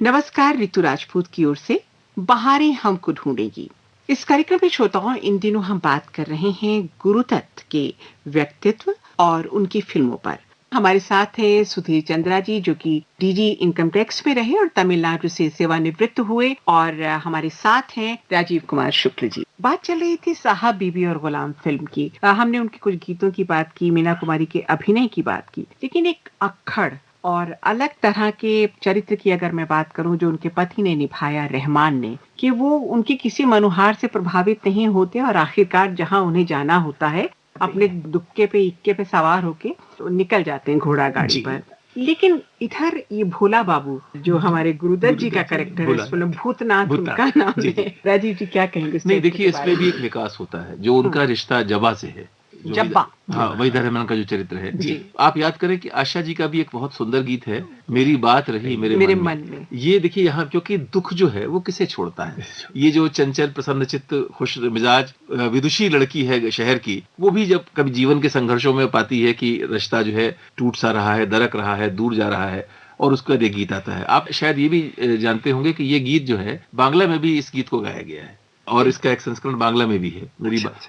नमस्कार, ऋतु राजपूत की ओर से बहारें हमको ढूंढेगी। इस कार्यक्रम में श्रोताओं, इन दिनों हम बात कर रहे हैं गुरुदत्त के व्यक्तित्व और उनकी फिल्मों पर। हमारे साथ है सुधीर चंद्रा जी, जो कि डीजी इनकम टैक्स में रहे और तमिलनाडु से सेवानिवृत्त हुए, और हमारे साथ हैं राजीव कुमार शुक्ल जी। बात चल रही थी साहब बीबी और गुलाम फिल्म की। हमने उनके कुछ गीतों की बात की, मीना कुमारी के अभिनय की बात की, लेकिन एक अक्खड़ और अलग तरह के चरित्र की अगर मैं बात करूं जो उनके पति ने निभाया, रहमान ने, कि वो उनकी किसी मनुहार से प्रभावित नहीं होते और आखिरकार जहां उन्हें जाना होता है अपने दुक्के पे इक्के पे सवार होके तो निकल जाते हैं घोड़ा गाड़ी पर। लेकिन इधर ये भोला बाबू जो हमारे गुरुदत्त जी का कैरेक्टर है इस फिल्म भूतनाथ उनका नाम है। राजीव जी क्या कहेंगे? नहीं, देखिए, इसमें भी एक विकास होता है जो उनका रिश्ता जब्बा से है। जब्बा, हाँ, वहीदा रहमान का जो चरित्र है। आप याद करें कि आशा जी का भी एक बहुत सुंदर गीत है, मेरी बात रही मेरे मन में। ये देखिए यहाँ, क्योंकि दुख जो है वो किसे छोड़ता है। ये जो चंचल, प्रसन्नचित्त, खुश मिजाज, विदुषी लड़की है शहर की, वो भी जब कभी जीवन के संघर्षों में पाती है कि रिश्ता जो है टूट सा रहा है, दरक रहा है, दूर जा रहा है, और उसका ये गीत आता है। आप शायद ये भी जानते होंगे कि ये गीत जो है बांग्ला में भी इस गीत को गाया गया है, और इसका एक संस्करण बांग्ला में भी है।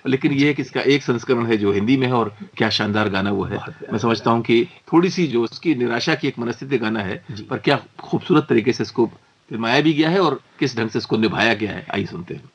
लेकिन ये है कि इसका एक संस्करण है जो हिंदी में है, और क्या शानदार गाना वो है। मैं समझता हूँ कि थोड़ी सी जो उसकी निराशा की एक मनस्थिति गाना है, पर क्या खूबसूरत तरीके से इसको फिल्माया भी गया है और किस ढंग से इसको निभाया गया है, आइए सुनते हैं।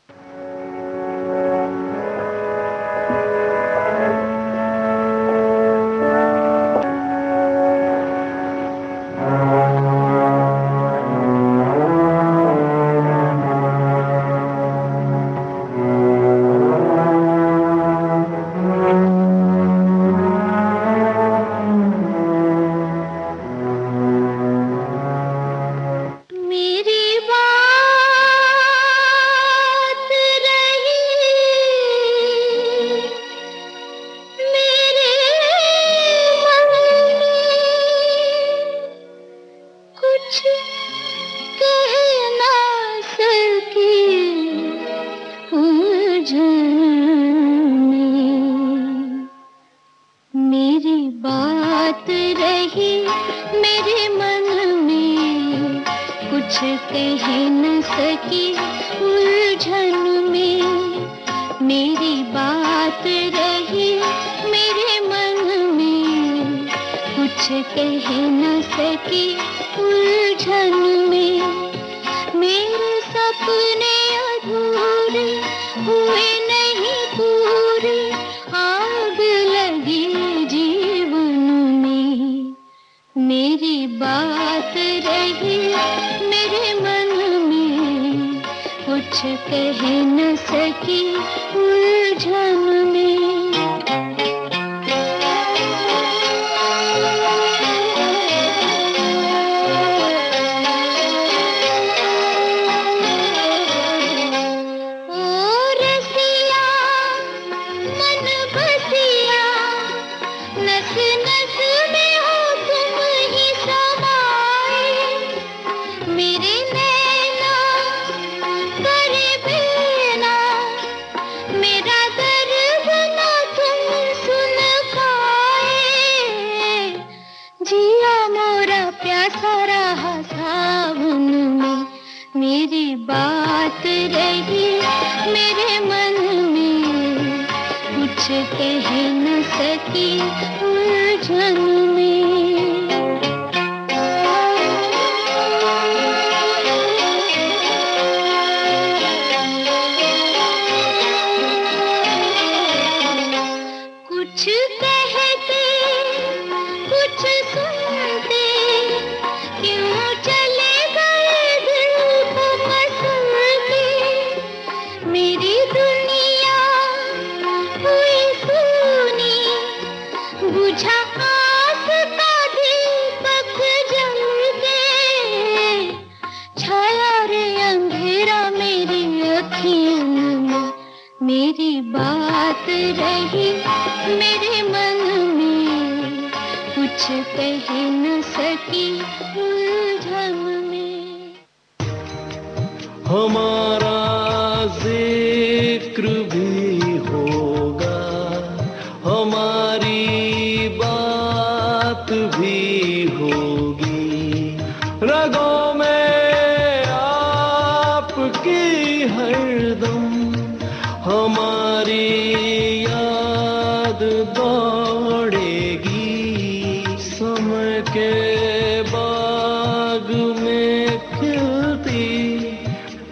रगों में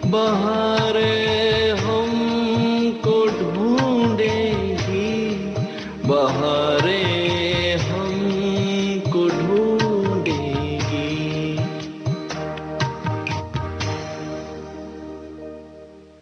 बहारे हमको ढूंढेगी, बहारे हमको ढूंढेगी।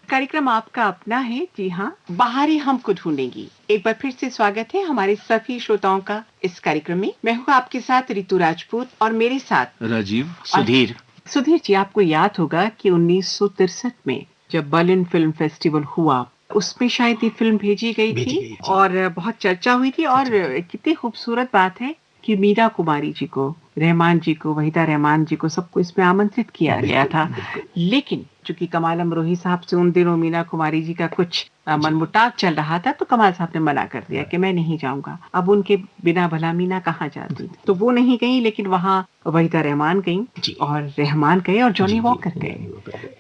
कार्यक्रम आपका अपना है, जी हाँ, बहारें हमको ढूंढेगी। एक बार फिर से स्वागत है हमारे सभी श्रोताओं का इस कार्यक्रम में। मैं हूँ आपके साथ ऋतु राजपूत और मेरे साथ राजीव सुधीर। सुधीर जी, आपको याद होगा कि 1963 में जब बर्लिन फिल्म फेस्टिवल हुआ, उसमें शायद ये फिल्म भेजी गई थी और बहुत चर्चा हुई थी। और कितनी खूबसूरत बात है कि मीरा कुमारी जी को, रहमान जी को, वहीदा रहमान जी को, सबको इसमें आमंत्रित किया गया था। लेकिन चूंकि कमाल अमरोही साहब से उन दिनों मीना कुमारी जी का कुछ मनमुटाव चल रहा था, तो कमाल साहब ने मना कर दिया कि मैं नहीं जाऊंगा। अब उनके बिना भला मीना कहाँ जाती, तो वो नहीं गई, लेकिन वहाँ वहीदा रहमान गई और रहमान गए और जॉनी वॉकर गए।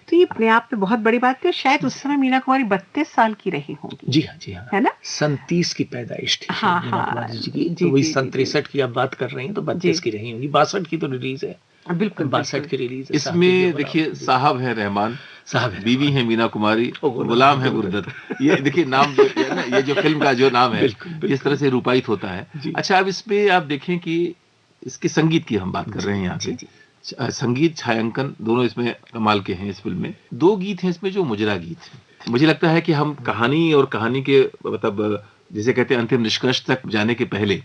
तो ये अपने आप में बहुत बड़ी बात थी। और शायद उस समय मीना कुमारी 32 साल की रही होंगी। जी हाँ, जी हाँ, है ना? 37 की पैदाइश थी हाँ, मीना हाँ, कुमारी जी की। जी, तो वही जी, 63 की आप बात कर रही हैं, तो 32 की रही होंगी। 62 की तो रिलीज है। बिल्कुल 62 की रिलीज है। इसमें देखिए, साहब है रहमान, साहब है, बीवी है मीना कुमारी, गुलाम है गुरदत्त। ये देखिए नाम जो है ना, ये जो फिल्म का जो नाम है, किस तरह से रूपायित होता है। अच्छा, अब इसमें आप देखें कि इसके संगीत की हम बात कर रहे हैं यहाँ पे। संगीत, छायांकन दोनों इसमें कमाल के हैं। इस फिल्म में 2 गीत हैं इसमें जो मुजरा गीत हैं। मुझे लगता है कि हम कहानी और कहानी के मतलब जिसे कहते हैं अंतिम निष्कर्ष तक जाने के पहले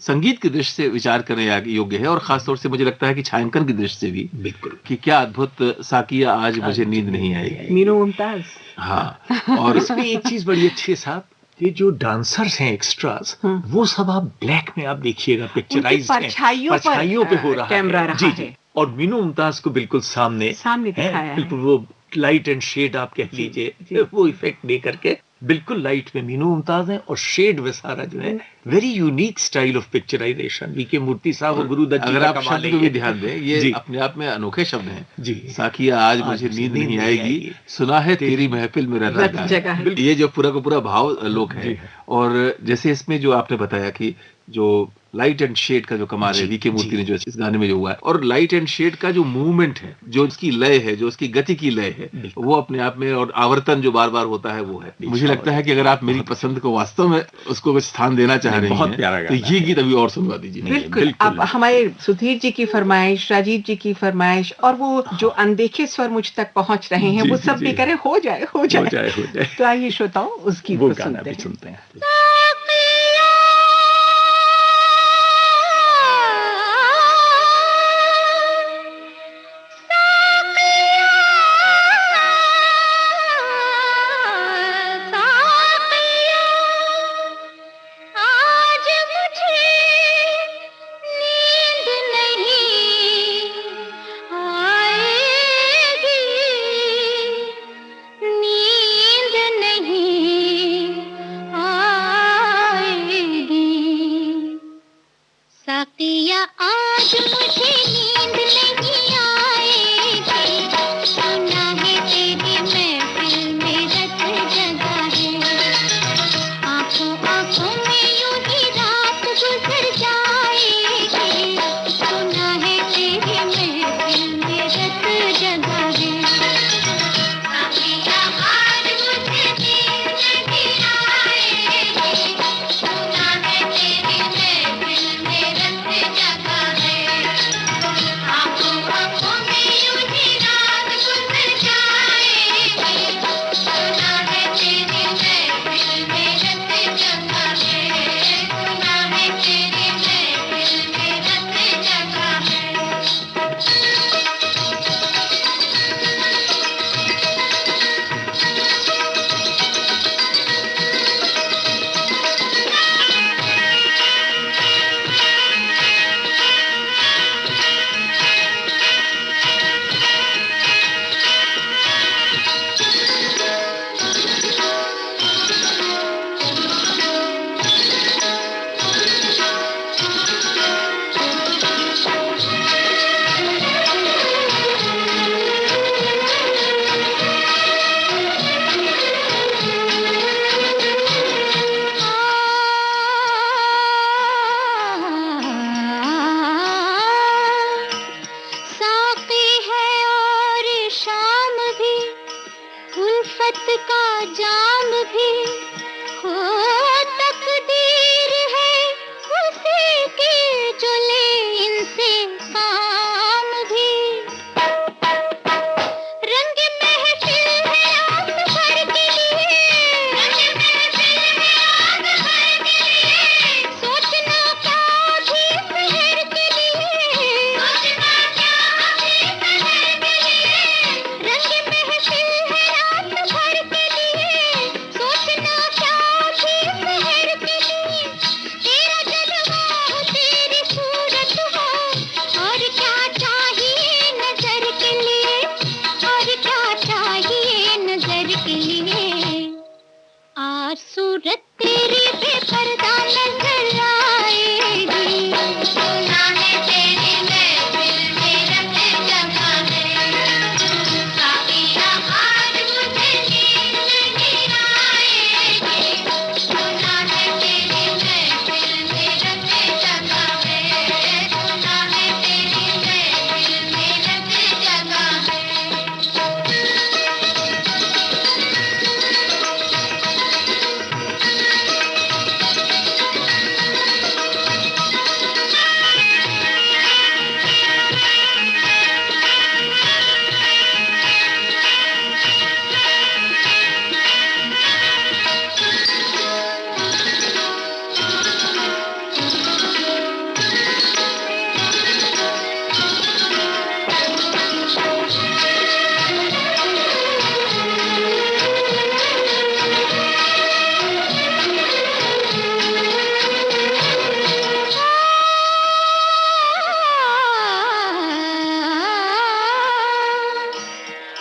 संगीत की दृष्टि से विचार करने योग्य है। और खासतौर से मुझे लगता है कि छायांकन की दृष्टि से भी बिल्कुल, कि क्या अद्भुत साकिया आज मुझे नींद नहीं आएगी, मीनू मुमताज। हाँ। और इसमें एक चीज बड़ी अच्छी है साहब, ये जो डांसर्स हैं एक्स्ट्रास, वो सब आप ब्लैक में आप देखिएगा पिक्चराइज हैं, परछाइयों पे हो रहा कैमरा है। रहा जी, और मीनू मुमताज को बिल्कुल सामने दिखाया है। बिल्कुल वो लाइट एंड शेड आप कह लीजिए, वो इफेक्ट दे करके बिल्कुल लाइट में मीनू मुमताज है और शेड में सारा जो है very unique style of picturisation. V K Murthy साहब और गुरुदत्त जी अगर का आप कमाल शब्द को भी ध्यान दें, ये अपने आप में अनोखे शब्द हैं। जी, साकिया आज मुझे नींद नहीं आएगी, सुना है तेरी महफिल में रत जगह है। ये जो पूरा का पूरा भाव लोक है। और जैसे इसमें जो आपने बताया कि जो लाइट एंड शेड का जो कमाल है वीके मूर्ति ने जो इस गाने में जो हुआ है, और लाइट एंड शेड का जो मूवमेंट है, जो उसकी लय है, जो उसकी गति की लय है, वो अपने आप में, और आवर्तन जो बार बार होता है वो है। मुझे लगता है कि अगर आप मेरी पसंद को वास्तव में उसको कुछ स्थान देना चाह रही हैं, तो ये गीत अभी और सुनवा दीजिए। बिल्कुल। अब हमारे सुधीर जी की फरमाइश, राजीव जी की फरमाइश, और वो जो अनदेखे स्वर मुझ तक पहुंच रहे हैं, वो सब भी करें, हो जाए हो जाए। तो आइए श्रोताओं, उस गीत को सुनते हैं। नींद नहीं सूरत का जाम भी हो तकदीर है उसी की जो ले इनसे काम भी। रंग महफिल है रात भर के लिए, रंग महफिल है रात भर के लिए, सोचना क्या भी शहर के लिए, सोचना क्या भी शहर के लिए। रंग महफिल है रात भर के लिए, सोचना क्या भी शहर के लिए। तेरा जलवा हो तेरी सूरत हो, और क्या चाहिए नजर के लिए, और क्या चाहिए नजर के लिए। आज सूरत तेरी बेपर्दा नजर आएगी, सुना है तेरी महफिल में रंग जमा है, साकिया आज मुझे नींद नहीं आएगी, सुना है तेरी महफिल में रंग जमा है, सुना है तेरी महफिल में रंग जमा है।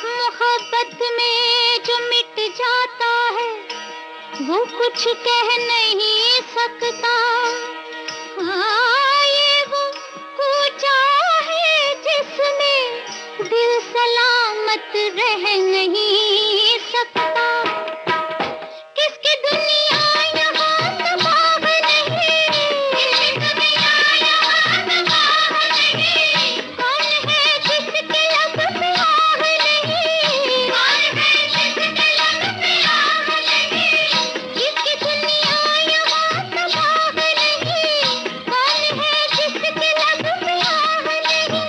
मोहब्बत में जो मिट जाता है वो कुछ कह नहीं सकता। हाँ, ये वो पूछा है जिसमें दिल सलामत रह नहीं सकता। किसकी दुनिया यहाँ तबाह नहीं, किसकी दुनिया यहाँ तबाह नहीं। कौन है जिसके लब पे आग नहीं, कौन है जिसके लब पे आग नहीं। किसकी दुनिया यहाँ तबाह नहीं, कौन है जिसके लब पे आग नहीं।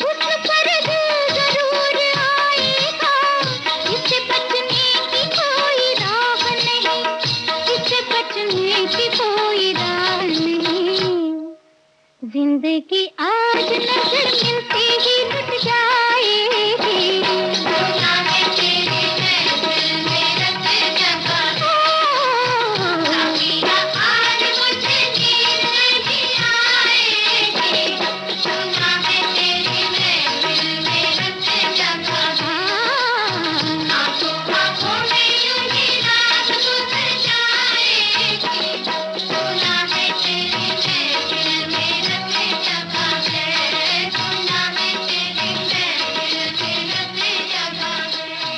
उस पर दिल जरूर आएगा, इससे बचने की कोई राह नहीं, इससे बचने की कोई राह नहीं। जिंदगी आज नजर मिलती ही लुट जाएगी, सुना है तेरी महफिल में रंग जमा है, साकिया आज मुझे नींद नहीं आएगी, सुना है तेरी महफिल में रंग जमा है। आंखों आंखों में यूं ही रात गुजर जाएगी, सुना है तेरी महफिल में रंग जमा है, सुना है तेरी महफिल में रंग जमा है।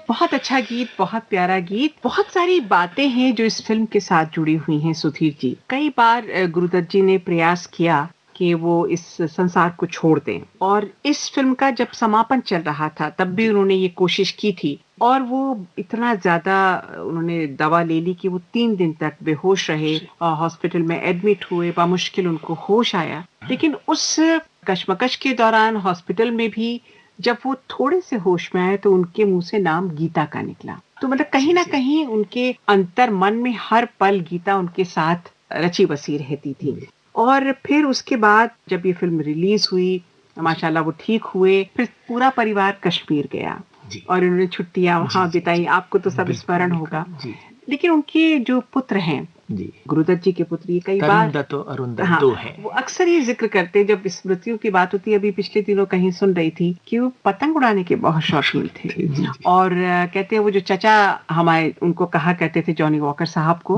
बहुत अच्छा गीत, बहुत प्यारा गीत। बहुत सारी बातें हैं जो इस फिल्म के साथ जुड़ी हुई हैं सुधीर जी। कई बार गुरुदत्त जी ने प्रयास किया कि वो इस संसार को छोड़ दें, और इस फिल्म का जब समापन चल रहा था तब भी उन्होंने ये कोशिश की थी, और वो इतना ज्यादा उन्होंने दवा ले ली कि वो 3 दिन तक बेहोश रहे, हॉस्पिटल में एडमिट हुए, बामुश्किल उनको होश आया। लेकिन उस कशमकश के दौरान हॉस्पिटल में भी जब वो थोड़े से होश में आए तो उनके मुंह से नाम गीता का निकला। तो मतलब कहीं ना कहीं उनके अंतर मन में हर पल गीता उनके साथ रची बसी रहती थी। और फिर उसके बाद जब ये फिल्म रिलीज हुई, माशाल्लाह वो ठीक हुए, फिर पूरा परिवार कश्मीर गया और उन्होंने छुट्टियां वहां बिताई। आपको तो सब स्मरण होगा। लेकिन उनके जो पुत्र हैं गुरुदत्त जी के पुत्र, ये कई बार दो हैं। वो अक्सर ये जिक्र करते हैं जब स्मृतियों की बात होती है। अभी पिछले दिनों कहीं सुन रही थी कि वो पतंग उड़ाने के बहुत शौकीन थे, और कहते हैं वो जो चचा हमारे उनको कहा करते थे, जॉनी वॉकर साहब को,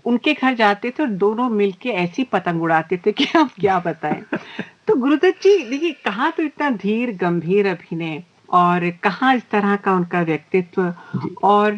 उनके घर जाते थे और दोनों मिलके ऐसी पतंग उड़ाते थे कि आप क्या बताएं। तो गुरुदत्त जी देखिए, कहाँ तो इतना धीर गंभीर अभिनय और कहाँ इस तरह का उनका व्यक्तित्व, और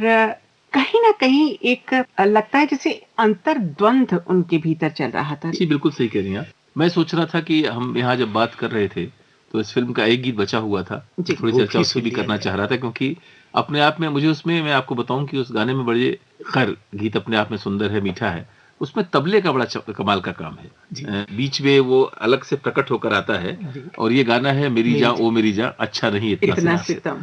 कहीं ना कहीं एक लगता है जैसे अंतर्द्वंद उनके भीतर चल रहा था। जी बिल्कुल सही कह रही हैं आप। मैं सोच रहा था कि हम यहाँ जब बात कर रहे थे तो इस फिल्म का एक गीत बचा हुआ था, थोड़ी चर्चा उसकी भी करना चाह रहा था, क्योंकि अपने आप में मुझे उसमें, मैं आपको बताऊं कि उस गाने में बड़े, खैर गीत अपने आप में सुंदर है, मीठा है, उसमें तबले का बड़ा कमाल का काम है, बीच में वो अलग से प्रकट होकर आता है। और ये गाना है मेरी जान ओ मेरी जान, अच्छा नहीं इतना सितम,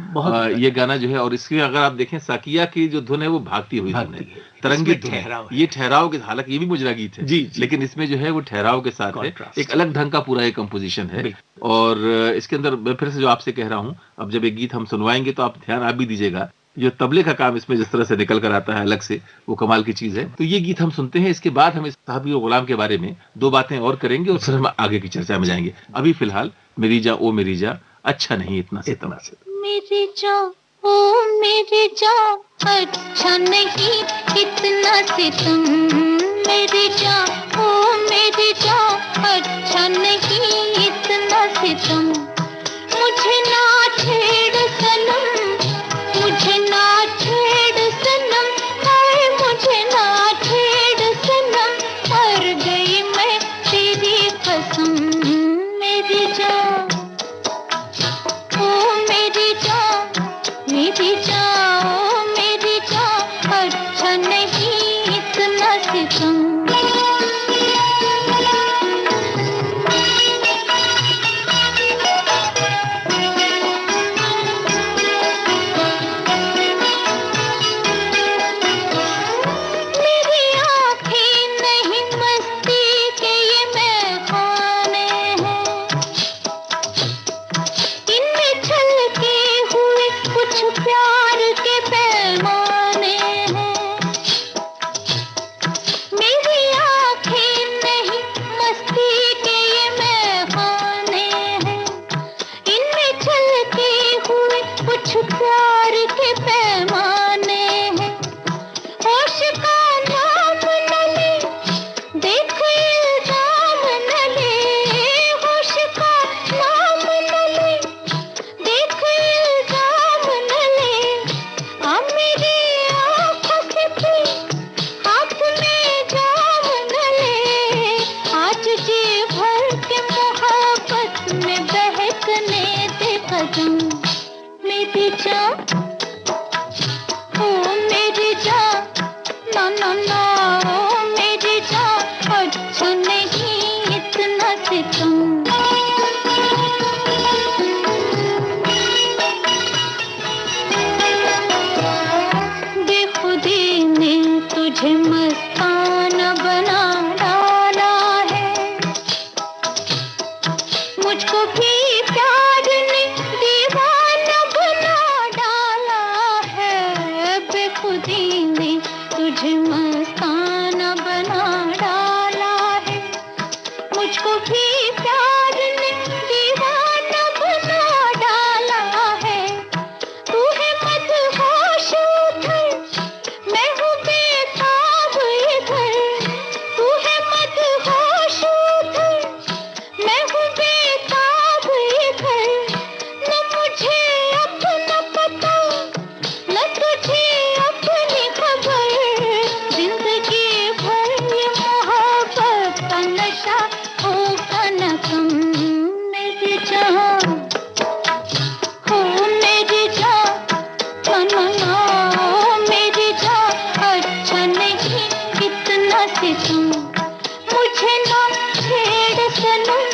ये गाना जो है, और इसमें अगर आप देखें साकिया की जो धुन है वो भागती हुई धुन है, तरंगित धुन है, ये ठहराव के, हालांकि ये भी मुजरा गीत है लेकिन इसमें जो है वो ठहराव के साथ है, एक अलग ढंग का पूरा एक कंपोजिशन है। और इसके अंदर मैं फिर से जो आपसे कह रहा हूँ, अब जब एक गीत हम सुनवाएंगे तो आप ध्यान आप भी दीजिएगा, जो तबले का काम इसमें जिस तरह से निकल कर आता है अलग से, वो कमाल की चीज है। तो ये गीत हम सुनते हैं, इसके बाद हम इस साहबी और गुलाम के बारे में 2 बातें और करेंगे और फिर हम आगे की चर्चा में जाएंगे। अभी फिलहाल मेरी जा ओ मेरी जा, अच्छा नहीं इतना सितम। मेरी जा ओ मेरी जा, अच्छा नहीं इतना सितम, मेरी जा ओ मेरी जा, अच्छा नहीं इतना सितम, मुझे ना छेड़ सनम, मुझे ना छेड़ सनम, हाय मुझे ना छेड़ सनम, मर गई मैं तेरी कसम, मेरी जान ओ मेरी जान, मेरी जान ओ मेरी जान, अच्छा नहीं इतना सितम। मेरी जान ओ मेरी जान, ना ना ना ओ मेरी जान, अच्छा नहीं इतना सितम। बेखुदी ने तुझे मस्ताना बना डाला है, मुझको भी प्यार ने दीवाना बना डाला है, बेखुदी ने तुझे मस्ताना बना डाला है, मुझको भी प्यार ने दीवाना बना डाला है, तू है मदहोश उधर, मैं हूँ बेताब इधर, तू है मदहोश उधर, मैं हूँ बेताब इधर, न मुझे अपना पता, न तुझे अपनी खबर, जिंदगी भर ये मोहब्बत का नशा होगा न कम। मेरी जान हो मेरी जान, ना ना ना ओ मेरी जान, अच्छा नहीं इतना सितम, मुझे ना छेड़ सनम,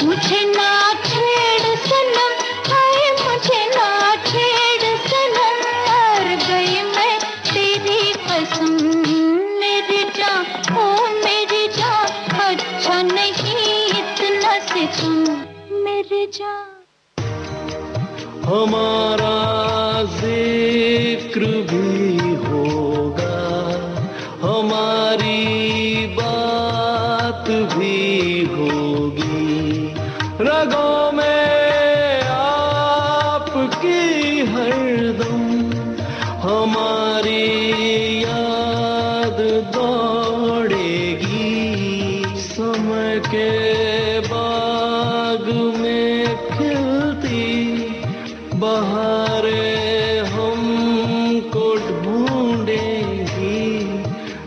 मुझे ना छेड़ सनम, हाय मुझे ना छेड़ सनम, मर गई मैं तेरी कसम। मेरी जान ओ मेरी जान, अच्छा नहीं इतना सितम, मेरी जान। हमारा जिक्र भी होगा, हमारी बात भी होगी, रगों में आपकी हरदम हमारी याद दौड़ेगी, समय के बाग में खिलती बहारें हमको ढूंढेगी,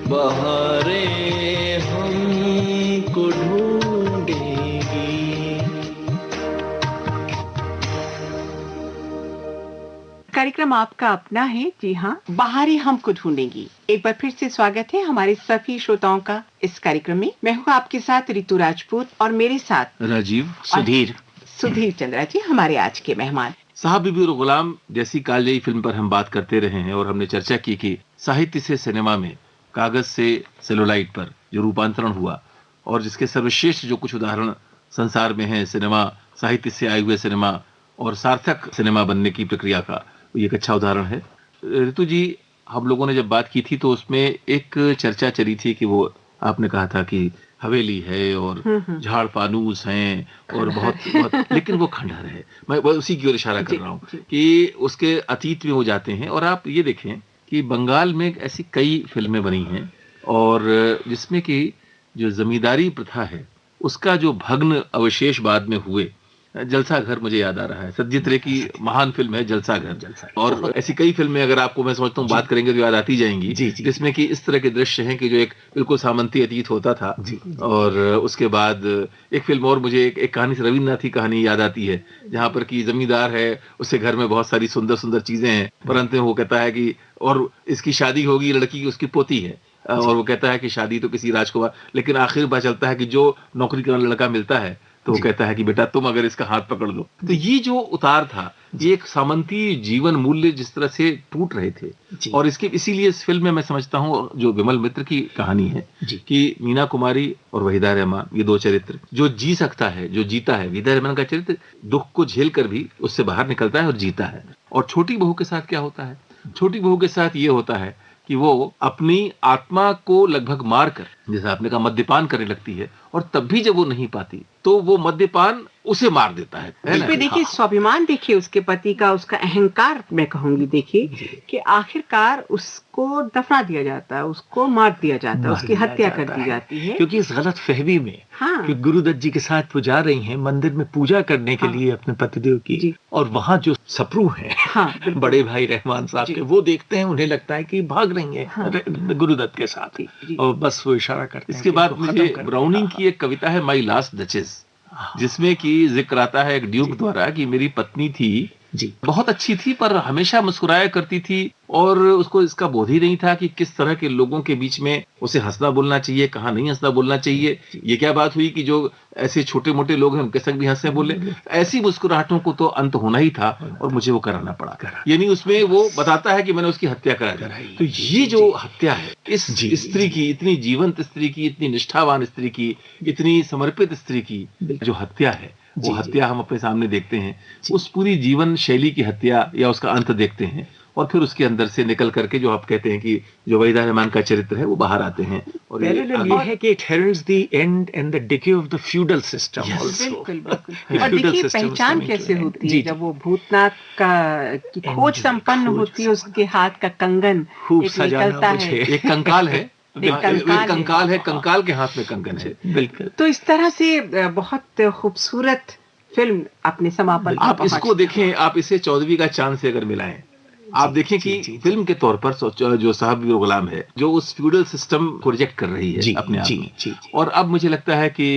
बहारें हमको ढूंढेगी। कार्यक्रम आपका अपना है। जी हाँ, बाहरी हमको ढूंढेंगी। एक बार फिर से स्वागत है हमारे सभी श्रोताओं का इस कार्यक्रम में। मैं हूँ आपके साथ रितु राजपूत और मेरे साथ राजीव सुधीर चंद्रा जी हमारे आज के मेहमान। साहब बीबी और गुलाम जैसी कालजयी फिल्म पर हम बात करते रहे हैं और हमने चर्चा की कि साहित्य से सिनेमा में, कागज से सेलुलाइट पर जो रूपांतरण हुआ और जिसके सर्वश्रेष्ठ जो कुछ उदाहरण संसार में हैं, सिनेमा साहित्य से आए हुए सिनेमा और सार्थक सिनेमा बनने की प्रक्रिया का, ये एक अच्छा उदाहरण है। ऋतु जी, हम लोगों ने जब बात की थी तो उसमें एक चर्चा चली थी कि वो आपने कहा था कि हवेली है और झाड़ फानूस हैं और बहुत लेकिन वो खंडहर है। मैं उसी की ओर इशारा कर रहा हूँ कि उसके अतीत में वो जाते हैं। और आप ये देखें कि बंगाल में ऐसी कई फिल्में बनी हैं और जिसमें कि जो जमींदारी प्रथा है उसका जो भग्न अवशेष बाद में हुए। जलसा घर मुझे याद आ रहा है, सत्यजित रे की महान फिल्म है जलसा घर। और ऐसी कई फिल्में अगर आपको मैं समझता हूँ बात करेंगे तो याद आती जाएंगी, जिसमें कि इस तरह के दृश्य हैं कि जो एक बिल्कुल सामंती अतीत होता था। और उसके बाद एक फिल्म और मुझे एक कहानी से, रविन्द्रनाथ की कहानी याद आती है, जहाँ पर कि जमींदार है, उसके घर में बहुत सारी सुंदर सुंदर चीजें हैं, परंतु वो कहता है कि और इसकी शादी होगी, लड़की की उसकी पोती है और वो कहता है कि शादी तो किसी राजकुमार, लेकिन आखिर पता चलता है कि जो नौकरी करने वाला लड़का मिलता है तो वो कहता है कि बेटा तुम अगर इसका हाथ पकड़ लो। तो ये जो उतार था, ये एक सामंती जीवन मूल्य जिस तरह से टूट रहे थे। और इसके इसीलिए इस फिल्म में मैं समझता हूँ जो विमल मित्र की कहानी है कि मीना कुमारी और वहीदा रहमान, ये दो चरित्र, जो जी सकता है, जो जीता है। वहीदा रहमान का चरित्र दुख को झेल कर भी उससे बाहर निकलता है और जीता है। और छोटी बहू के साथ क्या होता है? छोटी बहू के साथ ये होता है कि वो अपनी आत्मा को लगभग मार कर, जैसे आपने कहा, मद्यपान करने लगती है और तब भी जब वो नहीं पाती तो वो मद्यपान उसे मार देता है। देखिए स्वाभिमान देखिए उसके पति का, उसका अहंकार मैं कहूंगी देखिए कि आखिरकार उसको दफना दिया जाता है, उसको मार दिया जाता है, उसकी हत्या कर दी जाती है। क्योंकि इस गलत फहमी में कि गुरुदत्त जी के साथ वो जा रही हैं मंदिर में पूजा करने के लिए अपने पतिदेव की, और वहाँ जो सप्रू हैं बड़े भाई रहमान साहब के, वो देखते हैं, उन्हें लगता है कि भाग रही है गुरुदत्त के साथ और बस वो इशारा करते हैं। इसके बाद मुझे ब्राउनिंग की एक कविता है, माई लास्ट डचेस, जिसमें कि जिक्र आता है एक ड्यूक द्वारा कि मेरी पत्नी थी, बहुत अच्छी थी पर हमेशा मुस्कुराया करती थी और उसको इसका बोध ही नहीं था कि किस तरह के लोगों के बीच में उसे हंसना बोलना चाहिए, कहाँ नहीं हंसना बोलना चाहिए। ये क्या बात हुई कि जो ऐसे छोटे मोटे लोग हैं उनके संग भी हंसने बोले। ऐसी मुस्कुराहटों को तो अंत होना ही था और मुझे वो कराना पड़ा। यानी उसमें वो बताता है कि मैंने उसकी हत्या करा दी। तो ये जो हत्या है इस स्त्री की, इतनी जीवंत स्त्री की, इतनी निष्ठावान स्त्री की, इतनी समर्पित स्त्री की जो हत्या है, वो हत्या हम अपने सामने देखते हैं। उस पूरी जीवन शैली की हत्या या उसका अंत देखते हैं और फिर उसके अंदर से निकल करके जो आप कहते हैं कि जो वहीदा रहमान का चरित्र है वो बाहर आते हैं। और ये है कि it heralds the end and the decay of the feudal system also. बिल्कुल। और देखिए पहचान कैसे होती है जब वो भूतनाथ का की खोज संपन्न होती है, उसके हाथ का कंगन खूब निकलता है, एक कंकाल है, कंकाल है, कंकाल के हाथ में कंगन है। बिल्कुल। तो इस तरह से बहुत खूबसूरत फिल्म अपने समापन। आप इसको देखें, आप इसे 14वीं का चांद से अगर मिलाएं, आप देखें कि फिल्म के तौर पर जो साहब बीबी और गुलाम है, जो उस फ्यूडल सिस्टम को रिजेक्ट कर रही है अपने आप में। और अब मुझे लगता है कि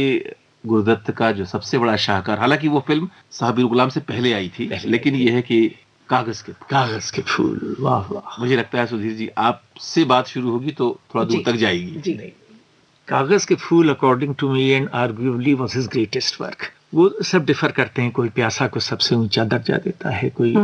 गुरुदत्त का जो सबसे बड़ा शाहकार, हालांकि वो फिल्म साहब बीबी और गुलाम से पहले आई थी, लेकिन ये है कि कागज के फूल। वाह वाह। मुझे लगता है सुधीर जी आपसे बात शुरू होगी तो थोड़ा दूर तक जाएगी। Kaagaz ke Phool according to me and arguably was his greatest work. वो सब डिफर करते हैं, कोई प्यासा को सबसे ऊंचा दर्जा देता है, कोई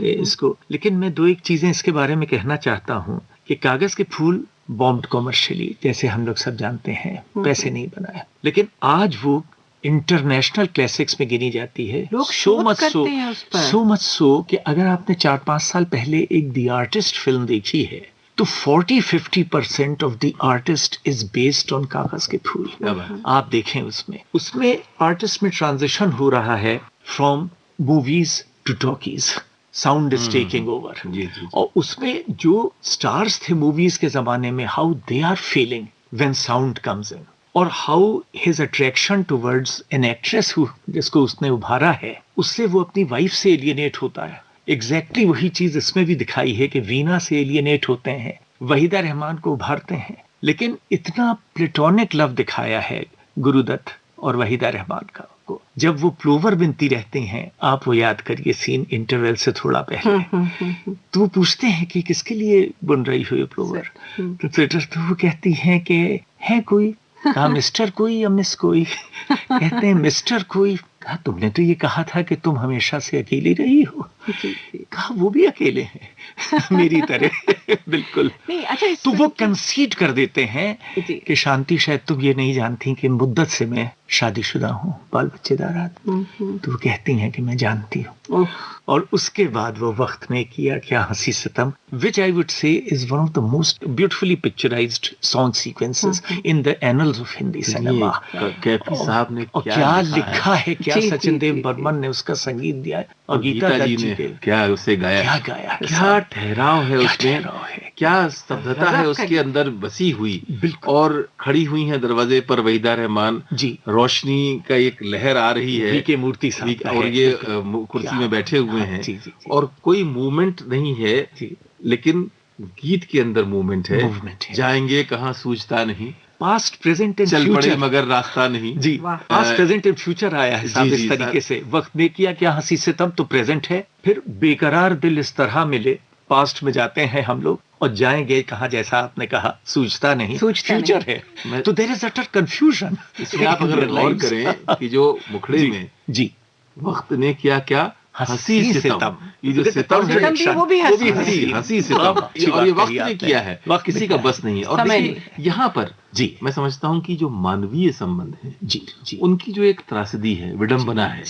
इसको, लेकिन मैं दो एक चीजें इसके बारे में कहना चाहता हूँ कि कागज के फूल बॉम्ब्ड कॉमर्शियली, जैसे हम लोग सब जानते हैं, पैसे नहीं बनाया, लेकिन आज वो इंटरनेशनल क्लासिक्स में गिनी जाती है। लोग सो मच सो कि अगर आपने 4-5 साल पहले एक द आर्टिस्ट फिल्म देखी है तो 40-50% of the artist is based on कागज के फूल। आप देखें उसमें आर्टिस्ट में ट्रांजिशन हो रहा है from movies to talkies, sound is taking over. और उसमें जो स्टार्स थे मूवीज के जमाने में, how they are feeling when sound comes in, और how his attraction towards an actress जिसको उसने उभारा है, उससे वो अपनी वाइफ से एलियनेट होता है। एग्जैक्टली वही चीज इसमें भी दिखाई है कि वीना से एलियनेट होते हैं, वहीदा रहमान को उभारते हैं, लेकिन इतना प्लेटोनिक लव दिखाया है गुरुदत्त और वहीदा रहमान का। आपको, जब वो प्लोवर बिनती रहते हैं, आप वो याद करिए सीन इंटरवल से थोड़ा पहले, तो वो पूछते हैं कि किसके लिए बुन रही हो ये प्लोवर, तो वो कहती हैं कि है कोई, कहा मिस्टर कोई या मिस कोई, कहते हैं मिस्टर कोई, कहा तुमने तो ये कहा था कि तुम हमेशा से अकेली रही हो, कहा वो भी अकेले हैं मेरी तरह बिल्कुल नहीं। अच्छा, तो वो कंसीड कर देते हैं कि शांति शायद तुम ये नहीं जानती कि मुद्दत से मैं शादीशुदा हूँ, बाल बच्चेदार आदमी, तो वो कहती हैं कि मैं जानती हूँ। और उसके बाद वो वक्त में किया क्या हंसी सितम, which I would say is one of the most beautifully picturized song sequences in the annals of Hindi cinema। Kaifi साहब ने क्या लिखा है, क्या सचिन देव बर्मन ने उसका संगीत दिया है, और गीता जी ने क्या उसे गाया, क्या गाया, क्या ठहराव है उसमें, क्या स्तब्धता है उसके अंदर बसी हुई, और खड़ी हुई है दरवाजे पर वहीदा रहमान जी, रोशनी का एक लहर आ रही है, के मूर्ति साहब और ये कुर्सी में बैठे हुए हैं, और कोई मूवमेंट नहीं है, लेकिन गीत के अंदर मूवमेंट है। जाएंगे कहाँ सूझता नहीं, पास्ट प्रेजेंट एंड चल पड़े मगर रास्ता नहीं जी, पास्ट प्रेजेंट एंड फ्यूचर आया है साहब इस तरीके से। वक्त ने किया क्या हंसी से तब तो प्रेजेंट है, फिर बेकरार दिल इस तरह मिले, पास्ट में जाते हैं हम लोग और जाएंगे कहाँ, जैसा आपने कहा सूझता नहीं, फ्यूचर है, तो देयर इज अटर कंफ्यूजन। इसमें आप अगर गौर करें कि जो मुखड़े में जी वक्त ने किया क्या हंसी सितम, ये जो सितम है वो भी हंसी सितम, और ये वक्त ने किया है, वक्त किसी का बस नहीं है। और देखिए यहाँ पर जी मैं समझता हूँ कि जो मानवीय संबंध है जी, उनकी जो एक त्रासदी है, विडंबना है।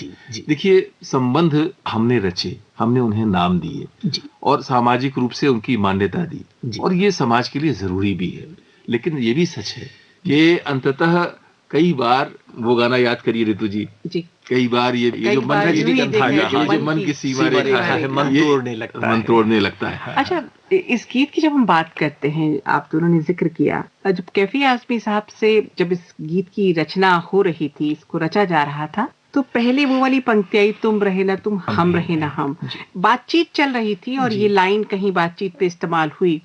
देखिए संबंध हमने रचे, हमने उन्हें नाम दिए और सामाजिक रूप से उनकी मान्यता दी, और ये समाज के लिए जरूरी भी है। लेकिन ये भी सच है कि अंततः कई बार, वो गाना याद करिए ऋतु जी, कई बार ये जो मन जो मन की सीमा रेखा है, मन तोड़ने लगता है। अच्छा, इस गीत की जब हम बात करते हैं, आप दोनों ने जिक्र किया, जब कैफी आजमी साहब से जब इस गीत की रचना हो रही थी, इसको रचा जा रहा था, तो पहले वो वाली पंक्ति आई, तुम रहे ना तुम, हम रहे ना हम। बातचीत चल रही थी और ये लाइन कहीं बातचीत पे इस्तेमाल हुई,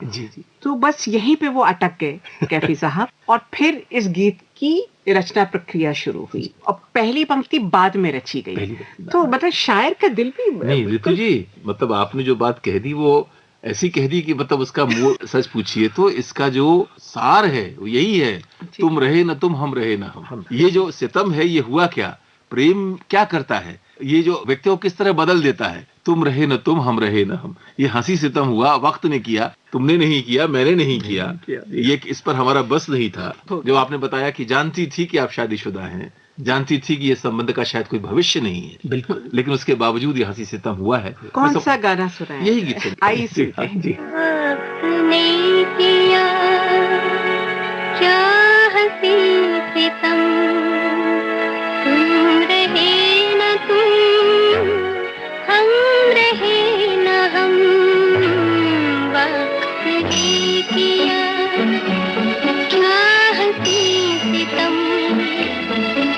तो बस यहीं पे वो अटक गए कैफी साहब, और फिर इस गीत की रचना प्रक्रिया शुरू हुई और पहली पंक्ति बाद में रची गई। तो मतलब शायर का दिल भी नहीं ऋतु जी, मतलब आपने जो बात कह दी वो ऐसी कह दी कि मतलब उसका मूल सच पूछिए तो इसका जो सार है वो यही है, तुम रहे ना तुम, हम रहे ना हम। ये जो सितम है ये हुआ क्या, प्रेम क्या करता है, ये जो व्यक्तियों को किस तरह बदल देता है, तुम रहे न तुम, हम रहे न हम। ये हंसी सितम हुआ, वक्त ने किया, तुमने नहीं किया, मैंने नहीं किया, ये इस पर हमारा बस नहीं था। जो आपने बताया कि जानती थी कि आप शादीशुदा हैं, जानती थी कि ये संबंध का शायद कोई भविष्य नहीं है, बिल्कुल, लेकिन उसके बावजूद ये हंसी सितम हुआ है। कौन सा गाना सुना है? यही गीत आइए सुनते हैं जी। क्या हंसी सितम, तुम रहे न तुम, हम रहे न हम, वक्त ने किया क्या हंसी सितम,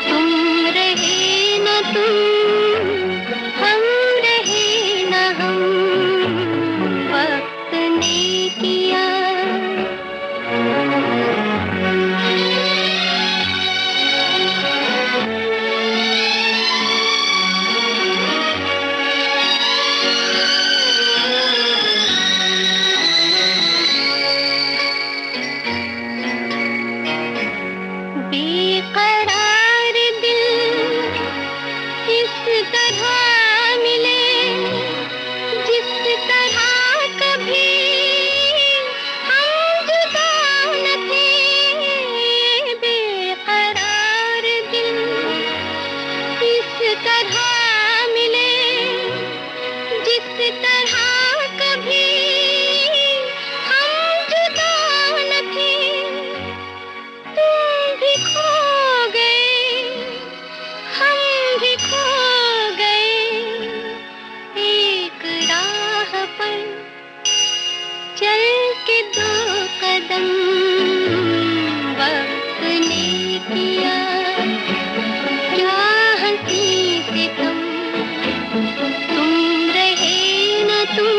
तुम रहे न तुम, हम रहे न हम, वक्त ने किया। बेकरार दिल इस तरह मिले, जिस तरह कभी हम जुदा न थे। बेकरार दिल इस तरह मिले, जिस तरह कभी हम जुदा न थे। तुम भी खो गए, हम भी खो गए, एक राह पर चल के दो कदम, वक्त ने किया क्या हंसी सितम, तुम रहे न तुम,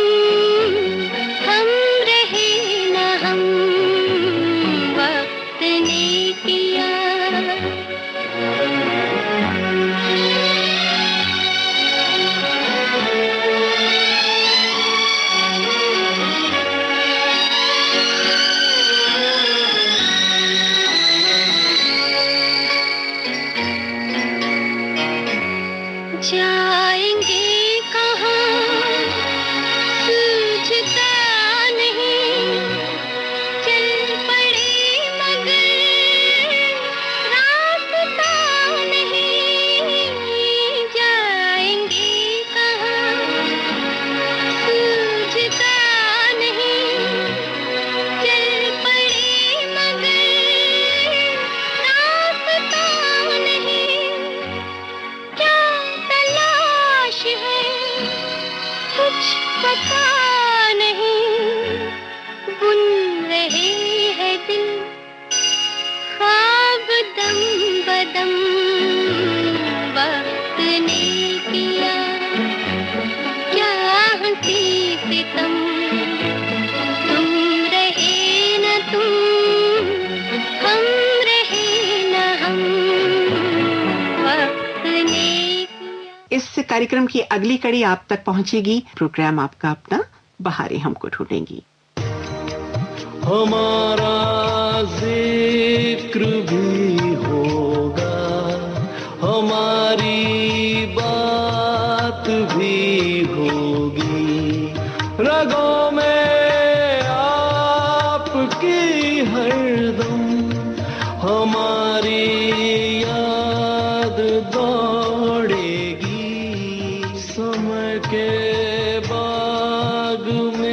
पता नहीं बुन रहे हैं दिल ख्वाब दम बदम वक्त ने किया क्या हंसी सितम तुम रहे न तुम हम रहे न हम वक्त ने किया। इस कार्यक्रम की अगली कड़ी आप तक पहुंचेगी। प्रोग्राम आपका अपना बहारें हमको ढूंढेंगी। हमारा जिक्र भी होगा, हमारी बात भी होगी, रगों में आपकी हरदम हमारी याद दौड़ेगी। समय के बाग में